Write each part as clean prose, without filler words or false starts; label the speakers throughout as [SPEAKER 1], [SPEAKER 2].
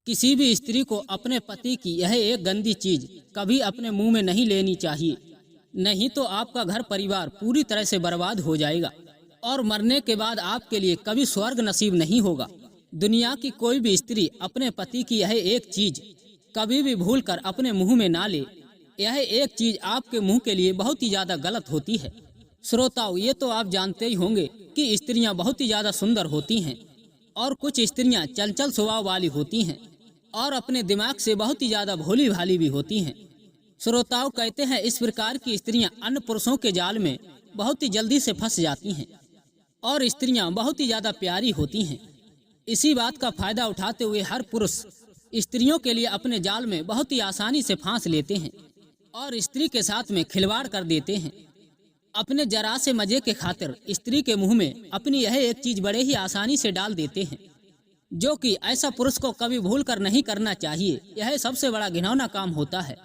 [SPEAKER 1] किसी भी स्त्री को अपने पति की यह एक गंदी चीज कभी अपने मुंह में नहीं लेनी चाहिए, नहीं तो आपका घर परिवार पूरी तरह से बर्बाद हो जाएगा और मरने के बाद आपके लिए कभी स्वर्ग नसीब नहीं होगा। दुनिया की कोई भी स्त्री अपने पति की यह एक चीज कभी भी भूलकर अपने मुंह में ना ले। यह एक चीज आपके मुंह के लिए बहुत ही ज्यादा गलत होती है। श्रोताओं, ये तो आप जानते ही होंगे कि स्त्रियां बहुत ही ज्यादा सुंदर होती हैं और कुछ स्त्रियां चंचल स्वभाव वाली होती हैं और अपने दिमाग से बहुत ही ज्यादा भोली भाली भी होती हैं। श्रोताओं, कहते हैं इस प्रकार की स्त्रियां अन्य पुरुषों के जाल में बहुत ही जल्दी से फंस जाती हैं और स्त्रियां बहुत ही ज्यादा प्यारी होती हैं। इसी बात का फायदा उठाते हुए हर पुरुष स्त्रियों के लिए अपने जाल में बहुत ही आसानी से फांस लेते हैं और स्त्री के साथ में खिलवाड़ कर देते हैं। अपने जरा से मजे के खातिर स्त्री के मुंह में अपनी यह एक चीज बड़े ही आसानी से डाल देते हैं, जो कि ऐसा पुरुष को कभी भूल कर नहीं करना चाहिए। यह सबसे बड़ा घिनौना काम होता है।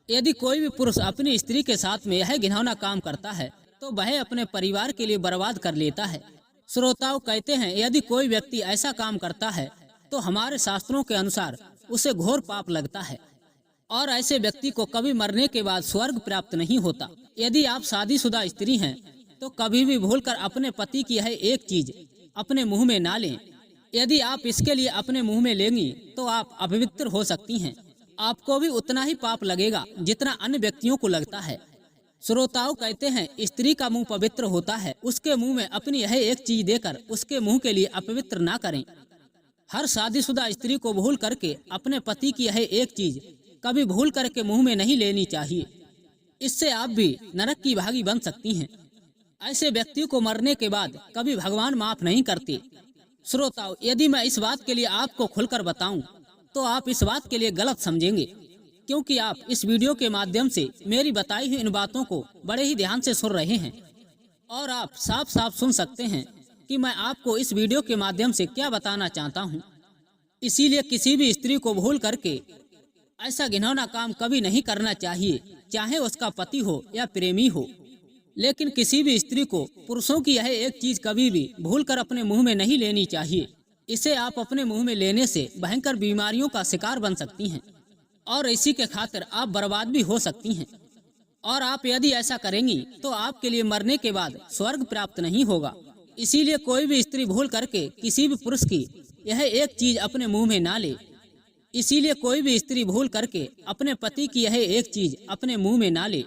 [SPEAKER 1] यदि कोई भी पुरुष अपनी स्त्री के साथ में यह घिनौना काम करता है तो वह अपने परिवार के लिए बर्बाद कर लेता है। श्रोताओं, कहते हैं यदि कोई व्यक्ति ऐसा काम करता है तो हमारे शास्त्रों के अनुसार उसे घोर पाप लगता है और ऐसे व्यक्ति को कभी मरने के बाद स्वर्ग प्राप्त नहीं होता। यदि आप शादीशुदा स्त्री हैं तो कभी भी भूलकर अपने पति की यह एक चीज अपने मुंह में ना लें। यदि आप इसके लिए अपने मुंह में लेंगी तो आप अपवित्र हो सकती हैं। आपको भी उतना ही पाप लगेगा जितना अन्य व्यक्तियों को लगता है। श्रोताओं, कहते हैं स्त्री का मुंह पवित्र होता है, उसके मुंह में अपनी यह एक चीज देकर उसके मुंह के लिए अपवित्र ना करें। हर शादीशुदा स्त्री को भूल करके अपने पति की यह एक चीज कभी भूल करके मुंह में नहीं लेनी चाहिए। इससे आप भी नरक की भागी बन सकती हैं। ऐसे व्यक्ति को मरने के बाद कभी भगवान माफ नहीं करते। श्रोताओं, यदि मैं इस बात के लिए आपको खुलकर बताऊं तो आप इस बात के लिए गलत समझेंगे, क्योंकि आप इस वीडियो के माध्यम से मेरी बताई हुई इन बातों को बड़े ही ध्यान से सुन रहे हैं और आप साफ साफ सुन सकते हैं कि मैं आपको इस वीडियो के माध्यम से क्या बताना चाहता हूं। इसीलिए किसी भी स्त्री को भूल करके ऐसा घिनौना काम कभी नहीं करना चाहिए, चाहे उसका पति हो या प्रेमी हो। लेकिन किसी भी स्त्री को पुरुषों की यह एक चीज कभी भी भूलकर अपने मुंह में नहीं लेनी चाहिए। इसे आप अपने मुंह में लेने से भयंकर बीमारियों का शिकार बन सकती हैं और इसी के खातिर आप बर्बाद भी हो सकती हैं। और आप यदि ऐसा करेंगी तो आपके लिए मरने के बाद स्वर्ग प्राप्त नहीं होगा। इसीलिए कोई भी स्त्री भूल करके किसी भी पुरुष की यह एक चीज अपने मुंह में ना ले। इसीलिए कोई भी स्त्री भूल करके अपने पति की यह एक चीज अपने मुंह में ना ले।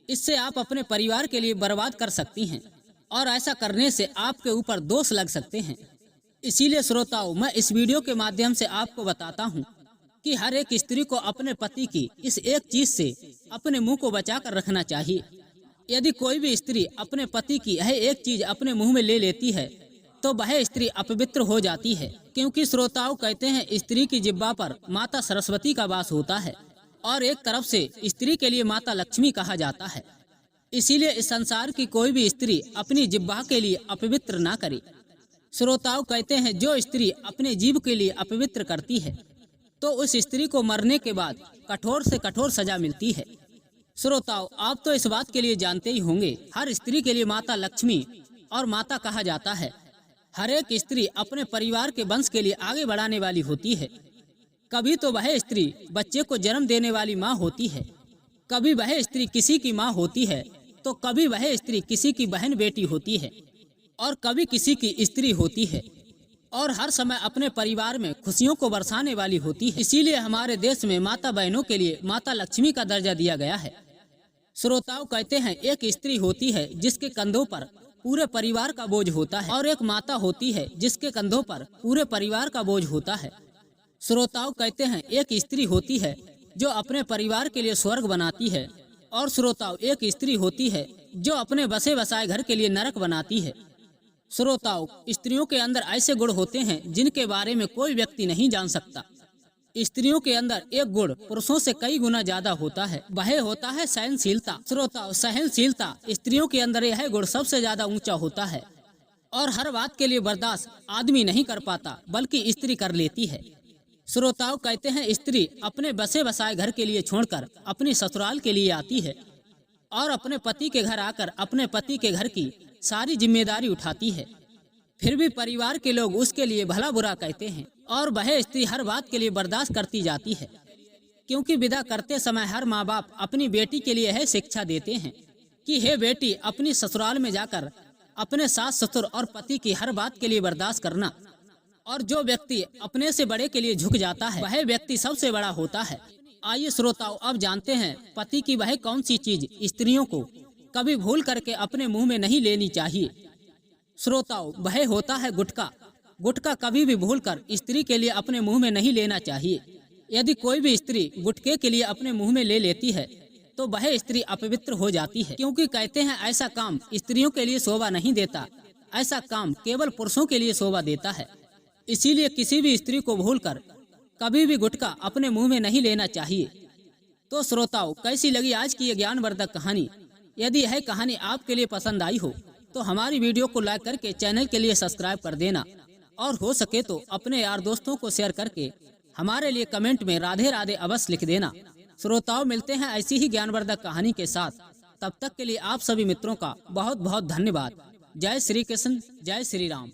[SPEAKER 1] इससे आप अपने परिवार के लिए बर्बाद कर सकती हैं और ऐसा करने से आपके ऊपर दोष लग सकते हैं। इसीलिए श्रोताओं, मैं इस वीडियो के माध्यम से आपको बताता हूं कि हर एक स्त्री को अपने पति की इस एक चीज से अपने मुंह को बचा कर रखना चाहिए। यदि कोई भी स्त्री अपने पति की यह एक चीज अपने मुंह में ले लेती है तो वह स्त्री अपवित्र हो जाती है, क्योंकि श्रोताओं, कहते हैं स्त्री की जिह्वा पर माता सरस्वती का वास होता है और एक तरफ से स्त्री के लिए माता लक्ष्मी कहा जाता है। इसीलिए इस संसार की कोई भी स्त्री अपनी जिह्वा के लिए अपवित्र ना करे। श्रोताओं, कहते हैं जो स्त्री अपने जीभ के लिए अपवित्र करती है तो उस स्त्री को मरने के बाद कठोर से कठोर सजा मिलती है। श्रोताओं, आप तो इस बात के लिए जानते ही होंगे, हर स्त्री के लिए माता लक्ष्मी और माता कहा जाता है। हर एक स्त्री अपने परिवार के वंश के लिए आगे बढ़ाने वाली होती है। कभी तो वह स्त्री बच्चे को जन्म देने वाली माँ होती है, कभी वह स्त्री किसी की माँ होती है, तो कभी वह स्त्री किसी की बहन बेटी होती है और कभी किसी की स्त्री होती है और हर समय अपने परिवार में खुशियों को बरसाने वाली होती है। इसीलिए हमारे देश में माता बहनों के लिए माता लक्ष्मी का दर्जा दिया गया है। श्रोताओं, कहते हैं एक स्त्री होती है जिसके कंधों पर पूरे परिवार का बोझ होता है और एक माता होती है जिसके कंधों पर पूरे परिवार का बोझ होता है। श्रोताओं, कहते हैं एक स्त्री होती है जो अपने परिवार के लिए स्वर्ग बनाती है और श्रोताओं, एक स्त्री होती है जो अपने बसे बसाए घर के लिए नरक बनाती है। श्रोताओं, स्त्रियों के अंदर ऐसे गुण होते हैं जिनके बारे में कोई व्यक्ति नहीं जान सकता। स्त्रियों के अंदर एक गुण पुरुषों से कई गुना ज्यादा होता है, वह होता है सहनशीलता। श्रोताओं, सहनशीलता स्त्रियों के अंदर यह गुण सबसे ज्यादा ऊंचा होता है और हर बात के लिए बर्दाश्त आदमी नहीं कर पाता बल्कि स्त्री कर लेती है। श्रोताओं, कहते हैं स्त्री अपने बसे बसाए घर के लिए छोड़कर अपनी ससुराल के लिए आती है और अपने पति के घर आकर अपने पति के घर की सारी जिम्मेदारी उठाती है। फिर भी परिवार के लोग उसके लिए भला बुरा कहते हैं और वह स्त्री हर बात के लिए बर्दाश्त करती जाती है, क्योंकि विदा करते समय हर माँ बाप अपनी बेटी के लिए यह शिक्षा देते हैं कि हे बेटी, अपनी ससुराल में जाकर अपने सास ससुर और पति की हर बात के लिए बर्दाश्त करना। और जो व्यक्ति अपने से बड़े के लिए झुक जाता है वह व्यक्ति सबसे बड़ा होता है। आइए श्रोताओं, अब जानते हैं पति की वह कौन सी चीज स्त्रियों को कभी भूल करके अपने मुंह में नहीं लेनी चाहिए। श्रोताओं, वह होता है गुटखा। गुटखा कभी भी भूलकर स्त्री के लिए अपने मुंह में नहीं लेना चाहिए। यदि कोई भी स्त्री गुटखे के लिए अपने मुंह में ले लेती है तो वह स्त्री अपवित्र हो जाती है, क्योंकि कहते हैं ऐसा काम स्त्रियों के लिए शोभा नहीं देता, ऐसा काम केवल पुरुषों के लिए शोभा देता है। इसीलिए किसी भी स्त्री को भूलकर कभी भी गुटखा अपने मुंह में नहीं लेना चाहिए। तो श्रोताओं, कैसी लगी आज की ये ज्ञानवर्धक कहानी? यदि यह कहानी आपके लिए पसंद आई हो तो हमारी वीडियो को लाइक करके चैनल के लिए सब्सक्राइब कर देना, और हो सके तो अपने यार दोस्तों को शेयर करके हमारे लिए कमेंट में राधे राधे अवश्य लिख देना। श्रोताओं, मिलते हैं ऐसी ही ज्ञानवर्धक कहानी के साथ। तब तक के लिए आप सभी मित्रों का बहुत बहुत धन्यवाद। जय श्री कृष्ण, जय श्री राम।